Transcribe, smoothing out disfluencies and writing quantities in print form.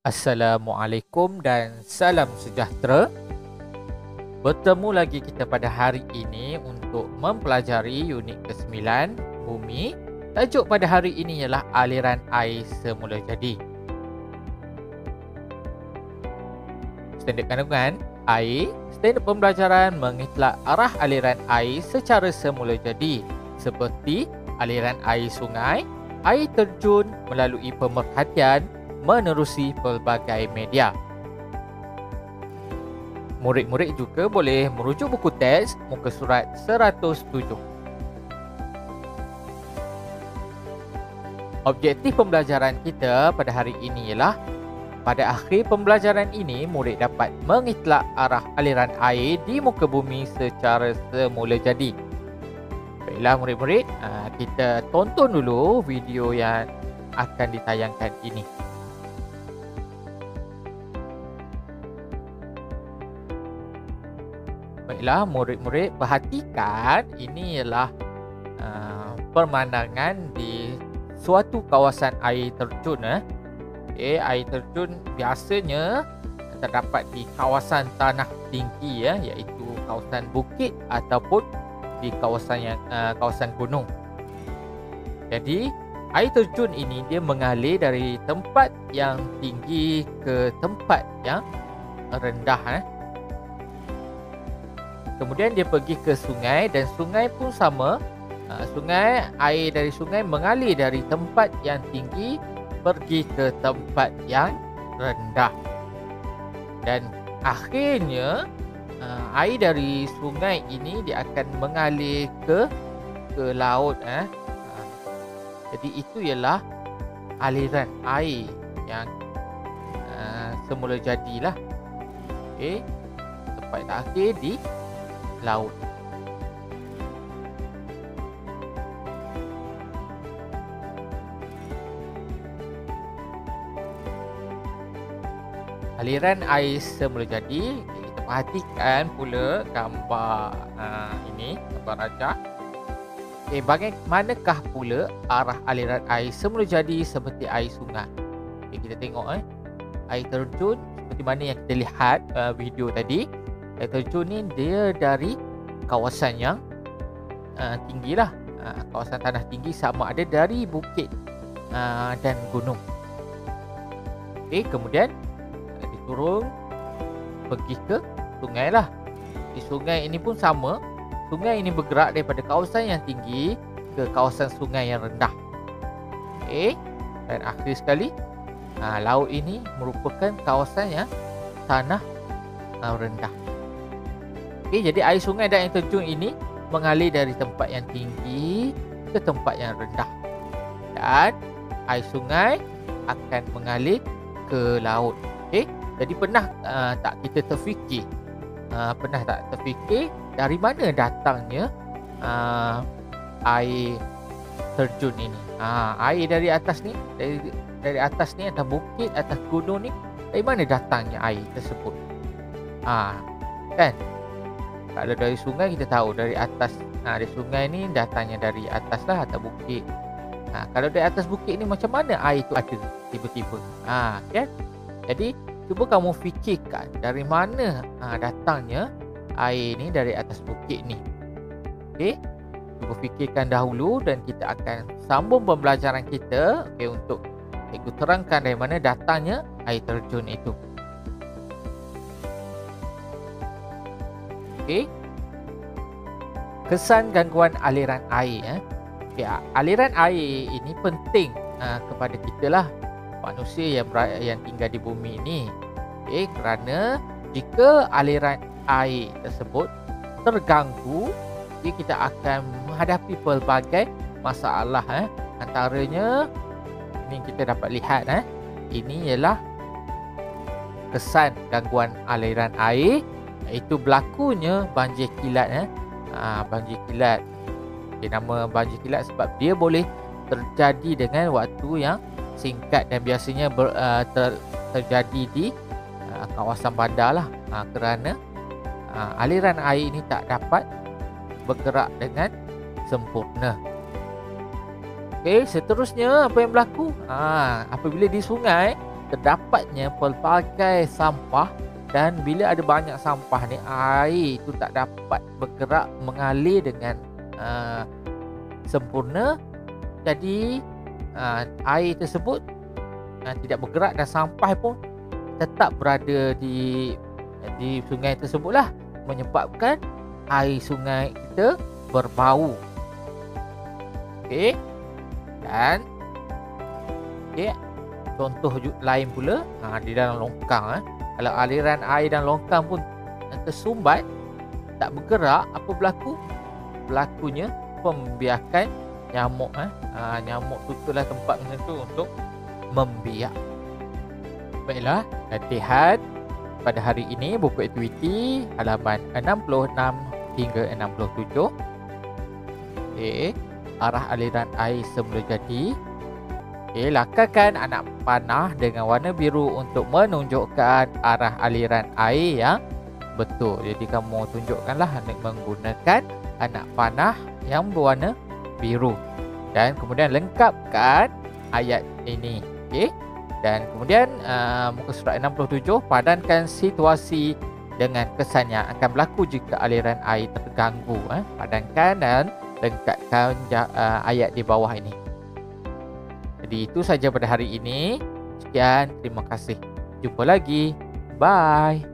Assalamualaikum dan salam sejahtera. Bertemu lagi kita pada hari ini untuk mempelajari unit ke-9 Bumi. Tajuk pada hari ini ialah aliran air semula jadi. Standard kandungan air. Standard pembelajaran mengitlak arah aliran air secara semula jadi seperti aliran air sungai, air terjun melalui pemerhatian menerusi pelbagai media. Murid-murid juga boleh merujuk buku teks muka surat 107. Objektif pembelajaran kita pada hari ini ialah pada akhir pembelajaran ini murid dapat mengitlak arah aliran air di muka bumi secara semula jadi. Baiklah murid-murid, kita tonton dulu video yang akan ditayangkan ini. Baiklah murid-murid, perhatikan ini ialah pemandangan di suatu kawasan air terjun. Air terjun biasanya terdapat di kawasan tanah tinggi iaitu kawasan bukit ataupun di kawasan gunung. Jadi air terjun ini dia mengalir dari tempat yang tinggi ke tempat yang rendah. Kemudian dia pergi ke sungai dan sungai pun sama. Air dari sungai mengalir dari tempat yang tinggi pergi ke tempat yang rendah. Dan akhirnya air dari sungai ini dia akan mengalir ke laut. Jadi itu ialah aliran air yang semula jadilah. Tempat akhir di laut. Aliran air semula jadi, kita perhatikan pula gambar ini, gambar rajah. Bagaimanakah pula arah aliran air semula jadi seperti air sungai? Kita tengok air terjun seperti mana yang kita lihat video tadi. Air terjun ni dia dari kawasan yang tinggi lah, kawasan tanah tinggi, sama ada dari bukit dan gunung. Kemudian dia turun pergi ke sungai lah. Di sungai ini pun sama. Sungai ini bergerak daripada kawasan yang tinggi ke kawasan sungai yang rendah. Dan akhir sekali laut ini merupakan kawasan yang tanah rendah. Jadi air sungai dan air terjun ini mengalir dari tempat yang tinggi ke tempat yang rendah. Dan air sungai akan mengalir ke laut. Jadi pernah tak kita terfikir? Pernah tak terfikir dari mana datangnya air terjun ini? Air dari atas ni, dari atas ni, atas bukit, atas gunung ni, dari mana datangnya air tersebut? Kan? Kalau dari sungai kita tahu dari atas. Dari sungai ni datangnya dari atas lah, atas bukit. Kalau dari atas bukit ni macam mana air tu ada tiba-tiba? Kan? Jadi cuba kamu fikirkan dari mana datangnya air ni dari atas bukit ni. Cuba fikirkan dahulu dan kita akan sambung pembelajaran kita untuk cikgu terangkan dari mana datangnya air terjun itu. Kesan gangguan aliran air. Aliran air ini penting kepada kita lah, manusia yang tinggal di bumi ini. Kerana jika aliran air tersebut terganggu, kita akan menghadapi pelbagai masalah. Antaranya ini kita dapat lihat, ini ialah kesan gangguan aliran air, iaitu berlakunya banjir kilat. Banjir kilat, nama banjir kilat sebab dia boleh terjadi dengan waktu yang singkat dan biasanya terjadi di kawasan bandar lah, kerana aliran air ini tak dapat bergerak dengan sempurna. Seterusnya apa yang berlaku? Apabila di sungai terdapatnya pelbagai sampah, dan bila ada banyak sampah ni, air itu tak dapat bergerak mengalir dengan sempurna. Jadi air tersebut tidak bergerak dan sampai pun tetap berada di sungai tersebutlah, menyebabkan air sungai kita berbau. Okey. Dan contoh lain pula di dalam longkang. Kalau aliran air dalam longkang pun tersumbat, tak bergerak, apa berlaku? Berlakunya pembiakan nyamuk. Nyamuk tutuplah tempat macam tu untuk membiak. Baiklah, latihan pada hari ini buku aktiviti halaman 66 hingga 67. Okey, arah aliran air semula jadi. Okey, lakarkan anak panah dengan warna biru untuk menunjukkan arah aliran air yang betul. Jadi kamu tunjukkanlah menggunakan anak panah yang berwarna biru. Dan kemudian lengkapkan ayat ini. Okey. Dan kemudian muka surat 67, padankan situasi dengan kesan yang akan berlaku jika aliran air terganggu. Padankan dan lengkapkan ayat di bawah ini. Jadi itu saja pada hari ini. Sekian, terima kasih. Jumpa lagi. Bye.